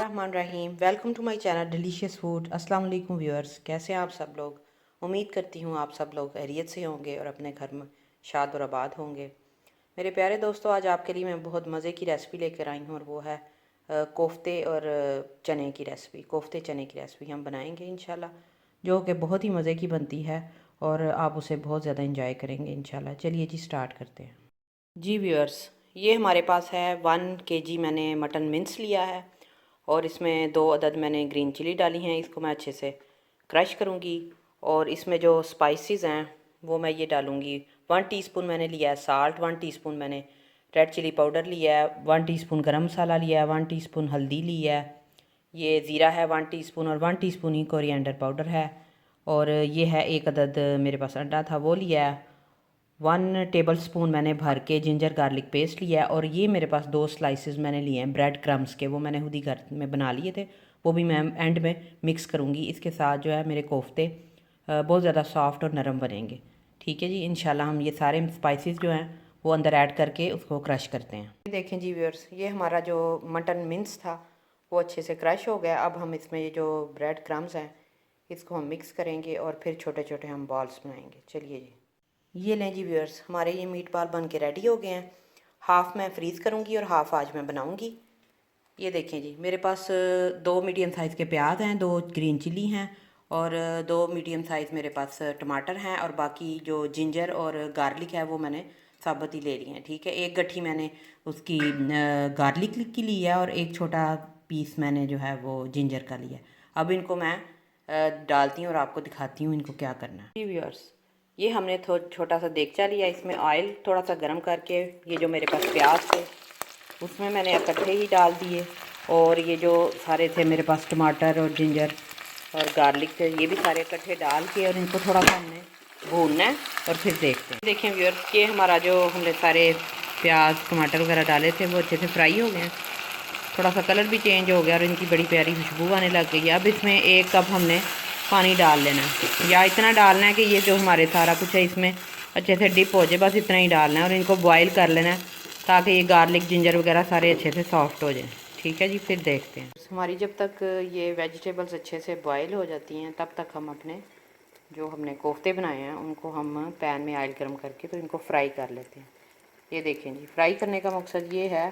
बिस्मिल्लाहिर्रहमानिर्रहीम। Welcome to my channel delicious food. अस्सलाम वालेकुम व्यूअर्स, कैसे हैं आप सब लोग। उम्मीद करती हूँ आप सब लोग खैरियत से होंगे और अपने घर में शाद और आबाद होंगे। मेरे प्यारे दोस्तों, आज आपके लिए मैं बहुत मज़े की रेसिपी लेकर आई हूँ और वो है कोफ्ते और चने की रेसिपी। कोफ्ते चने की रेसिपी हम बनाएंगे इंशाल्लाह, जो कि बहुत ही मज़े की बनती है और आप उसे बहुत ज़्यादा इंजॉय करेंगे इंशाल्लाह। चलिए जी स्टार्ट करते हैं। जी व्यूअर्स, ये हमारे पास है 1 kg मैंने मटन मिंस लिया है और इसमें 2 अदद मैंने ग्रीन चिली डाली हैं। इसको मैं अच्छे से क्रश करूँगी और इसमें जो स्पाइसेस हैं वो मैं ये डालूँगी। 1 टीस्पून मैंने लिया है साल्ट, 1 टीस्पून मैंने रेड चिली पाउडर लिया है, 1 टीस्पून गरम मसाला लिया है, 1 टीस्पून हल्दी लिया है, ये ज़ीरा है 1 टीस्पून और 1 टीस्पून ही कोरिएंडर पाउडर है। और ये है 1 अदद मेरे पास अंडा था वो लिया है। 1 टेबल स्पून मैंने भर के जिंजर गार्लिक पेस्ट लिया है और ये मेरे पास 2 स्लाइसेस मैंने लिए हैं ब्रेड क्रम्स के, वो मैंने खुद ही घर में बना लिए थे, वो भी मैं एंड में मिक्स करूँगी। इसके साथ जो है मेरे कोफ्ते बहुत ज़्यादा सॉफ्ट और नरम बनेंगे। ठीक है जी, इंशाल्लाह हम ये सारे स्पाइसेस जो हैं वो अंदर ऐड करके उसको क्रश करते हैं। देखें जी व्यूअर्स, ये हमारा जो मटन मिंस था वो अच्छे से क्रश हो गया। अब हम इसमें ये जो ब्रेड क्रम्स हैं इसको हम मिक्स करेंगे और फिर छोटे छोटे हम बॉल्स बनाएंगे। चलिए जी, ये लें जी व्यूअर्स, हमारे ये मीट बॉल बन के रेडी हो गए हैं। हाफ़ मैं फ्रीज़ करूँगी और हाफ़ आज मैं बनाऊँगी। ये देखें जी, मेरे पास 2 मीडियम साइज़ के प्याज हैं, 2 ग्रीन चिली हैं और 2 मीडियम साइज़ मेरे पास टमाटर हैं और बाकी जो जिंजर और गार्लिक है वो मैंने साबुत ही ले ली हैं। ठीक है, एक गट्ठी मैंने उसकी गार्लिक की ली है और एक छोटा पीस मैंने जो है वो जिंजर का लिया है। अब इनको मैं डालती हूँ और आपको दिखाती हूँ इनको क्या करना है। जी व्यूअर्स, ये हमने छोटा सा देगचा लिया, इसमें ऑयल थोड़ा सा गर्म करके ये जो मेरे पास प्याज थे उसमें मैंने इकट्ठे ही डाल दिए और ये जो सारे थे मेरे पास टमाटर और जिंजर और गार्लिक थे ये भी सारे इकट्ठे डाल के और इनको थोड़ा सा हमने भूनना है और फिर देखते हैं। देखें व्यूअर्स, ये हमारा जो हमने सारे प्याज टमाटर वगैरह डाले थे वो अच्छे से फ्राई हो गए हैं, थोड़ा सा कलर भी चेंज हो गया और इनकी बड़ी प्यारी खुशबू आने लग गई है। अब इसमें 1 कप हमने पानी डाल लेना है, या इतना डालना है कि ये जो हमारे सारा कुछ है इसमें अच्छे से डिप हो जाए, बस इतना ही डालना है और इनको बॉईल कर लेना है ताकि ये गार्लिक जिंजर वगैरह सारे अच्छे से सॉफ्ट हो जाएं। ठीक है जी, फिर देखते हैं। हमारी जब तक ये वेजिटेबल्स अच्छे से बॉईल हो जाती हैं तब तक हम अपने जो हमने कोफ्ते बनाए हैं उनको हम पैन में ऑयल गर्म करके तो इनको फ्राई कर लेते हैं। ये देखें जी, फ्राई करने का मकसद ये है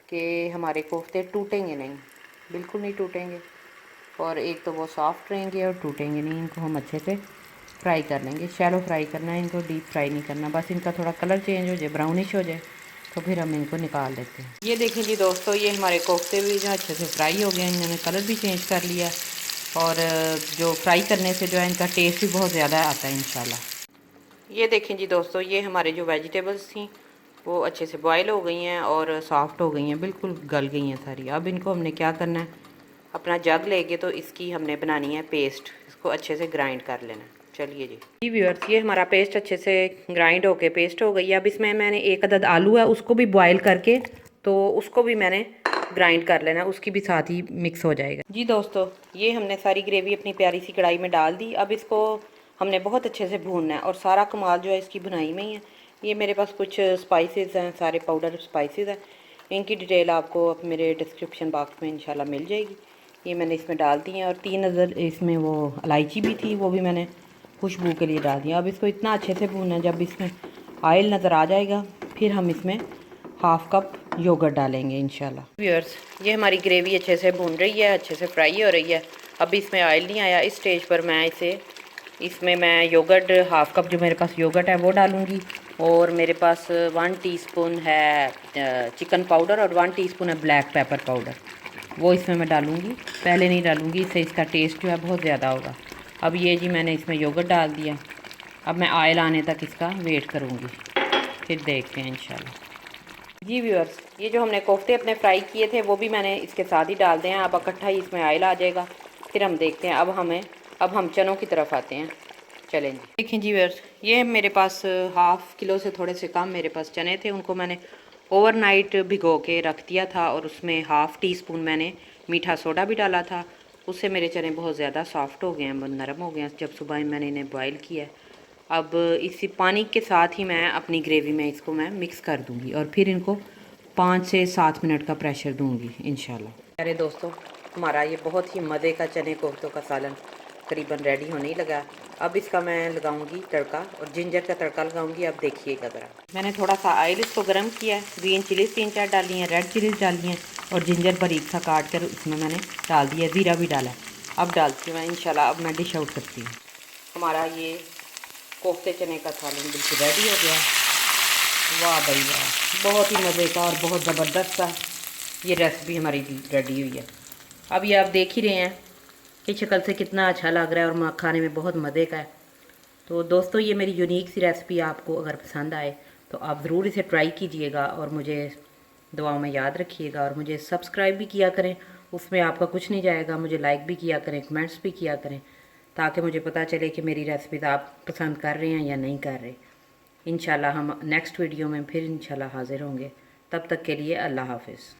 कि हमारे कोफ्ते टूटेंगे नहीं, बिल्कुल नहीं टूटेंगे और एक तो वो सॉफ्ट रहेंगे और टूटेंगे नहीं। इनको हम अच्छे से फ्राई कर लेंगे, शैलो फ्राई करना है, इनको डीप फ्राई नहीं करना, बस इनका थोड़ा कलर चेंज हो जाए, ब्राउनिश हो जाए तो फिर हम इनको निकाल लेते हैं। ये देखें जी दोस्तों, ये हमारे कोफ्ते भी जो अच्छे से फ्राई हो गए, इन्होंने कलर भी चेंज कर लिया और जो फ्राई करने से जो है इनका टेस्ट भी बहुत ज़्यादा आता है इंशाल्लाह। ये देखें जी दोस्तों, ये हमारे जो वेजिटेबल्स थी वो अच्छे से बॉयल हो गई हैं और सॉफ्ट हो गई हैं, बिल्कुल गल गई हैं सारी। अब इनको हमने क्या करना है, अपना जग लेके तो इसकी हमने बनानी है पेस्ट, इसको अच्छे से ग्राइंड कर लेना है। चलिए जी व्यूअर्स, ये हमारा पेस्ट अच्छे से ग्राइंड होके पेस्ट हो गई है। अब इसमें मैंने 1 अदद आलू है उसको भी बॉयल करके तो उसको भी मैंने ग्राइंड कर लेना, उसकी भी साथ ही मिक्स हो जाएगा। जी दोस्तों, ये हमने सारी ग्रेवी अपनी प्यारी सी कढ़ाई में डाल दी। अब इसको हमने बहुत अच्छे से भूनना है और सारा कमाल जो है इसकी भुनाई में ही है। ये मेरे पास कुछ स्पाइसेस हैं, सारे पाउडर स्पाइसेस हैं, इनकी डिटेल आपको मेरे डिस्क्रिप्शन बॉक्स में इंशाल्लाह मिल जाएगी। ये मैंने इसमें डाल दी हैं और 3 अदद इसमें वो इलायची भी थी, वो भी मैंने खुशबू के लिए डाल दिया। अब इसको इतना अच्छे से भूनना है, जब इसमें ऑयल नज़र आ जाएगा फिर हम इसमें हाफ़ कप योगर्ट डालेंगे इंशाल्लाह। व्यूअर्स, ये हमारी ग्रेवी अच्छे से भून रही है, अच्छे से फ्राई हो रही है। अभी इसमें ऑयल नहीं आया, इस स्टेज पर मैं इसमें मैं योगर्ट हाफ़ कप जो मेरे पास योगर्ट है वो डालूँगी और मेरे पास 1 टीस्पून है चिकन पाउडर और 1 टीस्पून है ब्लैक पेपर पाउडर, वो इसमें मैं डालूँगी। पहले नहीं डालूँगी, इससे इसका टेस्ट जो है बहुत ज़्यादा होगा। अब ये जी मैंने इसमें योगर्ट डाल दिया, अब मैं ऑयल आने तक इसका वेट करूँगी, फिर देखते हैं इंशाल्लाह। जी व्यूअर्स, ये जो हमने कोफ्ते अपने फ्राई किए थे वो भी मैंने इसके साथ ही डाल दिए हैं। अब इकट्ठा ही इसमें ऑयल आ जाएगा, फिर हम देखते हैं। अब हम चनों की तरफ आते हैं। चलें जी, देखें जी व्यूअर्स, ये मेरे पास हाफ़ किलो से थोड़े से कम मेरे पास चने थे, उनको मैंने ओवरनाइट भिगो के रख दिया था और उसमें हाफ़ टीस्पून मैंने मीठा सोडा भी डाला था। उससे मेरे चने बहुत ज़्यादा सॉफ्ट हो गए हैं, बहुत नरम हो गए हैं जब सुबह मैंने इन्हें बॉयल किया है। अब इसी पानी के साथ ही मैं अपनी ग्रेवी में इसको मैं मिक्स कर दूंगी और फिर इनको 5 से 7 मिनट का प्रेशर दूंगी इंशाल्लाह। प्यारे दोस्तों, हमारा ये बहुत ही मज़े का चने कोफ्तों का सालन करीबन रेडी होने ही लगा। अब इसका मैं लगाऊंगी तड़का और जिंजर का तड़का लगाऊंगी। अब देखिएगा ज़रा, मैंने थोड़ा सा ऑयल इसको गर्म किया है, ग्रीन चिलीज़ 3-4 डाली हैं, रेड चिलीज़ डाली हैं और जिंजर बारीक सा काट कर इसमें मैंने डाल दिया, ज़ीरा भी डाला है। अब डालती हूँ मैं इंशाल्लाह। अब मैं डिश आउट करती हूँ। हमारा ये कोफ्ते चने का सालन बिल्कुल रेडी हो गया। वाह भाई वाह, बहुत ही मज़े का और बहुत ज़बरदस्त सा ये रेसिपी हमारी रेडी हुई है। अब ये आप देख ही रहे हैं कि शक्ल से कितना अच्छा लग रहा है और खाने में बहुत मज़े का है। तो दोस्तों, ये मेरी यूनिक सी रेसिपी आपको अगर पसंद आए तो आप ज़रूर इसे ट्राई कीजिएगा और मुझे दुआओं में याद रखिएगा और मुझे सब्सक्राइब भी किया करें। उसमें आपका कुछ नहीं जाएगा। मुझे लाइक भी किया करें, कमेंट्स भी किया करें, ताकि मुझे पता चले कि मेरी रेसिपीज़ आप पसंद कर रहे हैं या नहीं कर रहे। इंशाल्लाह हम नेक्स्ट वीडियो में फिर इंशाल्लाह हाज़िर होंगे। तब तक के लिए अल्लाह हाफ़िज़।